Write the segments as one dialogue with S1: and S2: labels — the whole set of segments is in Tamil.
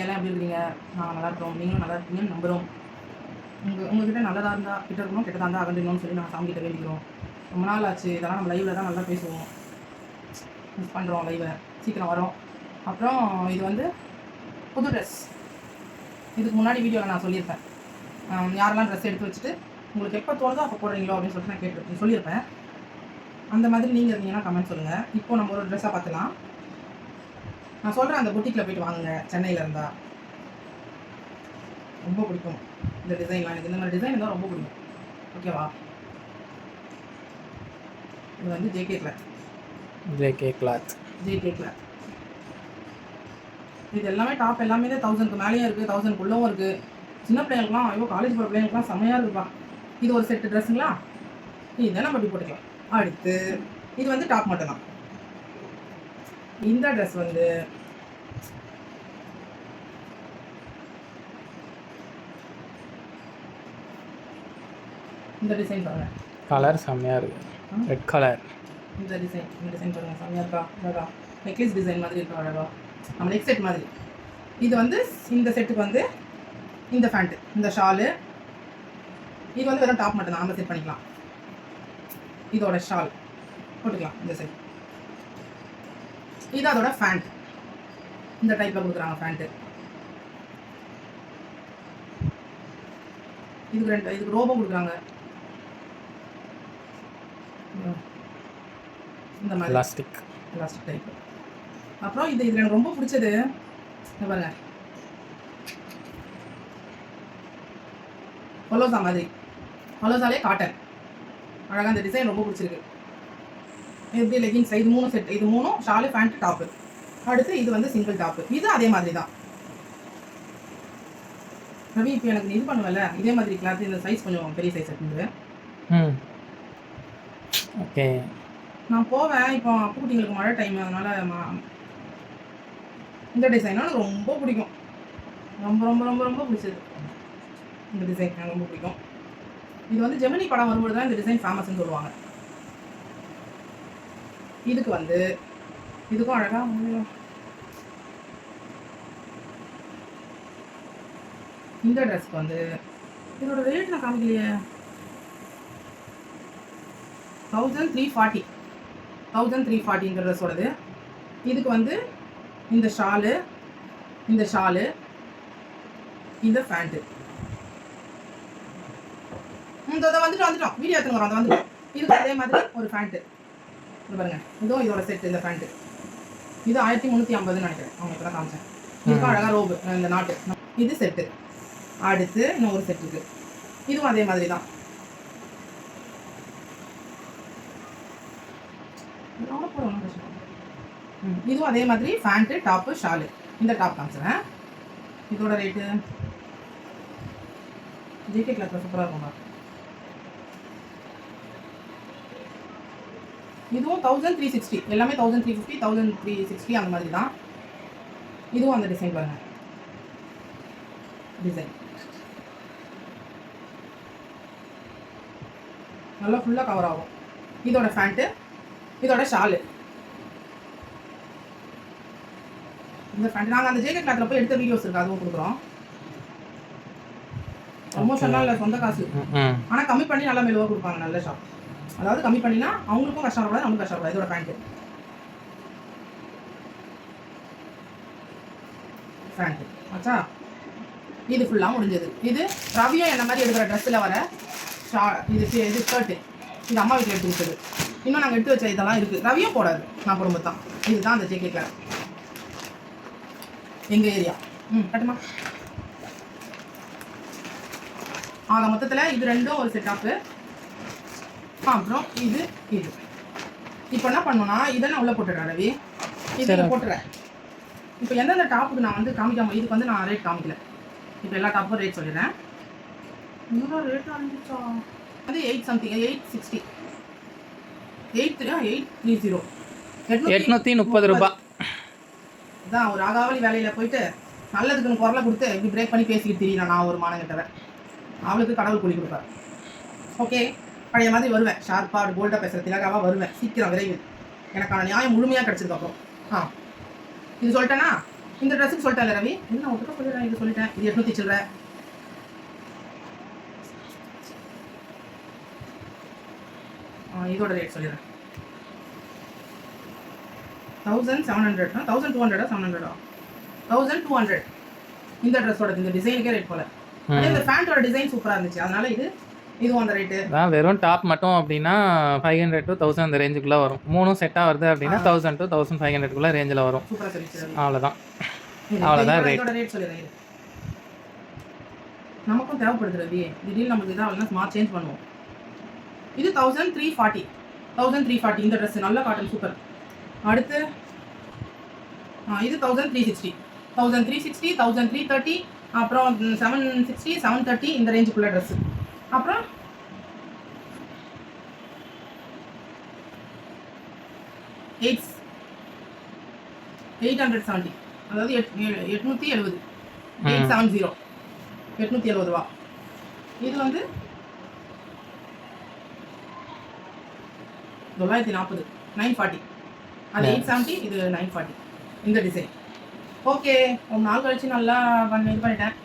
S1: எல்லாம் எப்படி இருக்கிறீங்க? நான் நல்லா இருக்கிறோம். நீங்களும் நல்லா இருக்கீங்கன்னு நம்புகிறோம். உங்ககிட்ட நல்லதாக இருந்தால் கிட்ட இருக்கணும், கெட்டதாக இருந்தால் அகண்டிடணும்னு சொல்லி நான் சாமி கிட்ட வேண்டிக்கிறோம். ரொம்ப நாள் ஆச்சு. இதெல்லாம் நம்ம லைவில் தான் நல்லா பேசுவோம். மிஸ் பண்ணுறோம் லைவை. சீக்கிரம் வரோம். அப்புறம் இது வந்து புது ட்ரெஸ். இதுக்கு முன்னாடி வீடியோவில் நான் சொல்லியிருப்பேன். யாரெல்லாம் ட்ரெஸ் எடுத்து வச்சுட்டு உங்களுக்கு எப்போ தோணுதோ அப்போ போடுறீங்களோ அப்படின்னு சொல்லிட்டு நான் கேட்டிருப்பேன், சொல்லியிருப்பேன். அந்த மாதிரி நீங்கள் இருந்தீங்கன்னா கமெண்ட் சொல்லுங்கள். இப்போ நம்ம ஒரு ட்ரெஸ்ஸாக பார்த்துலாம். நான் சொல்கிறேன், அந்த புட்டிக்கில் போய்ட்டு வாங்குங்க. சென்னையில் இருந்தால் ரொம்ப பிடிக்கும் இந்த டிசைன்லாம். எனக்கு இந்த மாதிரி டிசைன் இருந்தால் ரொம்ப பிடிக்கும். ஓகேவா? இது வந்து ஜேகே கிளாத். இது எல்லாமே டாப் எல்லாமே 1000க்கு மேலேயும் இருக்குது, 1000க்குள்ளவும் இருக்குது. சின்ன பிள்ளைங்களுக்குலாம், ஐயோ காலேஜ் போகிற பிள்ளைங்களுக்குலாம் செம்மையாக இருக்குப்பா. இது ஒரு செட்டு ட்ரெஸ்ஸுங்களா? இதை நம்ம இப்படி போட்டுக்கலாம். அடுத்து இது வந்து டாப் மட்டும்தான். இந்த ட்ரெஸ் வந்து இந்த டிசைன் பாருங்க,
S2: கலர் செம்மையாக இருக்குது. Red colour.
S1: இந்த டிசைன் பாருங்க, செம்மையாக இருக்கா? அழகா நெக்லஸ் டிசைன் மாதிரி இருக்கா? அழகா நம்ம நெக் செட் மாதிரி. இது வந்து இந்த செட்டுக்கு வந்து இந்த ஃபேண்ட்டு, இந்த ஷாலு. இது வந்து வெறும் டாப் மட்டும் தான், நம்ம செட் பண்ணிக்கலாம். இதோட ஷால் போட்டுக்கலாம் இந்த செட். இது அதோட ஃபேண்ட். இந்த டைப்பில் கொடுக்குறாங்க ஃபேண்ட்டு. இதுக்கு ரோபோ கொடுக்குறாங்க. இந்த மாதிரி
S2: எலாஸ்டிக்
S1: டைப். அப்புறம் இது எனக்கு ரொம்ப பிடிச்சது பாருங்க, பலோசா மாதிரி. பலோசாலே காட்டன். அழகாக இந்த டிசைன் ரொம்ப பிடிச்சிருக்கு. எப்படி லெகின்ஸ் இது 3 செட். இது 3 ஷாலு, ஃபேண்ட், டாப்பு. அடுத்து இது வந்து சிங்கிள் டாப்பு. இது அதே மாதிரி தான். ரவி இப்போ எனக்கு இது பண்ணுவல, இதே மாதிரி கிளாத். இந்த சைஸ் கொஞ்சம் பெரிய சைஸ் இருக்குது.
S2: ஓகே.
S1: நான் போவேன் இப்போ அப்புக்குட்டிங்களுக்கு மழை டைம், அதனால் இந்த டிசைன் எனக்கு ரொம்ப பிடிக்கும். ரொம்ப ரொம்ப ரொம்ப ரொம்ப பிடிச்சது இந்த டிசைன். எனக்கு ரொம்ப பிடிக்கும். இது வந்து ஜெமினி படம் வரும்போது தான் இந்த டிசைன் ஃபேமஸ்ன்னு சொல்லுவாங்க. இதுக்கு வந்து இதுக்கும் அழகாக இந்த ட்ரெஸ்க்கு வந்து இதோட ரேட் நான் காமிக்கலையே. 1340 இந்த ட்ரெஸ்ஸோடது. இதுக்கு வந்து இந்த ஷாலு, இந்த ஃபேண்ட்டு. வந்துட்டோம் வீடியோ எடுத்துன்னு வரோம். வந்து இதுக்கு அதே மாதிரி ஒரு ஃபேண்ட்டு. இது பாருங்க, இதுவும் இதோட செட்டு. இந்த ஃபேண்ட்டு இது 1350 நினைக்கிறேன். அவங்க இப்போ தான் காமிச்சேன். இதுக்கும் அழகாக ரோபு, இந்த நாட்டு. இது செட்டு. அடுத்து இன்னும் ஒரு செட் இருக்குது. இதுவும் அதே மாதிரி தான். இதுவும் அதே மாதிரி ஃபேண்ட்டு, டாப்பு, ஷாலு. இந்த டாப் காமிச்சிடுறேன். இதோட ரேட்டு ஜேகே கிளாத்தில் சூப்பராக இருக்கும்ப்பா. இதுவும் 1360. எல்லாமே 1350, 1360 அந்த மாதிரி தான். இதுவும் அந்த டிசைன் பாருங்க. டிசைன் நல்லா ஃபுல்லாக கவர் ஆகும். இதோட ஃபேண்ட்டு, இதோட ஷாலு. இந்த ஃபேண்ட் நாங்கள் அந்த ஜேகே கிளாத்தில் போய் எடுத்த வீடியோஸ் இருக்குது, அதுவும் கொடுக்குறோம். ப்ரமோஷன்லாம் இல்லை, சொந்த காசு. ஆனால் கம்மி பண்ணி நல்லா மெதுவாக கொடுப்பாங்க. நல்ல ஷாப். அதாவது கம்மி பண்ணினா அவங்களுக்கும் கஷ்டப்படாது, நமக்கும் கஷ்டப்படாது. இதோட ஃபேண்ட்டு ஆச்சா. இது ஃபுல்லாக முடிஞ்சது. இது ரவியும் என்ன மாதிரி எடுக்கிற ட்ரெஸ்ஸில் வர இது ஷர்ட்டு. இது அம்மா வீட்டில் எடுத்து கொடுத்தது. இன்னும் நாங்கள் எடுத்து வச்ச இதெல்லாம் இருக்குது. ரவியும் போடாது, நான் போடும்போது தான். இதுதான் அந்த ஜேகே கிளாஸ் எங்கள் ஏரியா. கட்டுமா. ஆக மொத்தத்தில் இது ரெண்டும் ஒரு செட்டாப்பு. அப்புறம் இது இப்போ என்ன பண்ணோன்னா இதை நான் உள்ளே போட்டுடுறேன் ரவி. இதை போட்டுறேன். இப்போ எந்தெந்த டாப்புக்கு நான் வந்து காமிக்காம, இதுக்கு வந்து நான் ரேட் காமிக்கல. இப்போ எல்லா டாப்புக்கும் ரேட் சொல்லிடுறேன். இன்னும் ரேட் ஆரம்பிச்சா வந்து 860 830
S2: 830 ரூபாய்
S1: தான். ஒரு ஆகாவளி வேலையில் போயிட்டு நல்லதுக்குன்னு குரலை கொடுத்து இப்படி பிரேக் பண்ணி பேசிக்கிட்டு தெரியல. நான் ஒரு மானங்கிட்டவன், அவளுக்கு கடவுள் கூலி கொடுப்பார். ஓகே, பழைய மாதிரி வருவேன். ஷார்ப்பாக போல்டாக பேசுகிற திலகாவாக வருவேன். சீக்கிரம் விரைவில் எனக்கான நியாயம் முழுமையாக கிடச்சதுக்கப்புறம். இது சொல்லிட்டேன்னா இந்த ட்ரெஸ்ஸுக்கு சொல்லிட்டேன் ரவி, இது நான் ஒட்டுக்க சொல்லிடுறேன், இது சொல்லிட்டேன். இது 800 சில்லற. இதோட ரேட் சொல்லிடுறேன். 1700 1200 700 1200. இந்த ட்ரெஸ்ஸோட இந்த டிசைனுக்கே ரேட் போல. அதே இந்த பேண்டோட டிசைன் சூப்பரா இருந்துச்சு, அதனால இதுவும் அந்த ரேட்டு.
S2: அதான் வெறும் டாப் மட்டும் அப்படின்னா 500 to 1000 அந்த ரேஞ்சுக்குள்ளே வரும். 3 செட்டாக வருது அப்படின்னா 1000 to 1500 ரேஞ்சில் வரும்.
S1: சூப்பரா சொல்லிச்சு.
S2: அவ்வளோதான் அவ்வளோதான் ரேட்.
S1: இதோட ரேட் சொல்லிடுறேன். நமக்கும் தேவைப்படுது ரவி, திடீர்னு நமக்கு இதாக ஸ்மார்ட் சேஞ்ச் பண்ணுவோம். இது 1340 இந்த ட்ரெஸ் நல்ல காட்டன் சூப்பர். அடுத்து இது 1360 1330 அப்புறம் 760 730 இந்த ரேஞ்சுக்குள்ள ட்ரெஸ். அப்புறம் 870 அதாவது 870 870 870 ரூபா. இது 940 940. அது 870, இது 940 இந்த டிசைன். ஓகே, ஒரு நாள் கழிச்சு நல்லா இது பண்ணிட்டேன்.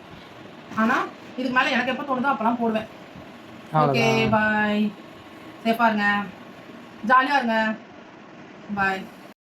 S1: ஆனால் இதுக்கு மேலே எனக்கு எப்போ தோணுதோ அப்போலாம் போடுவேன். ஓகே பாய், சேஃபாக இருங்க, ஜாலியாக இருங்க, பாய்.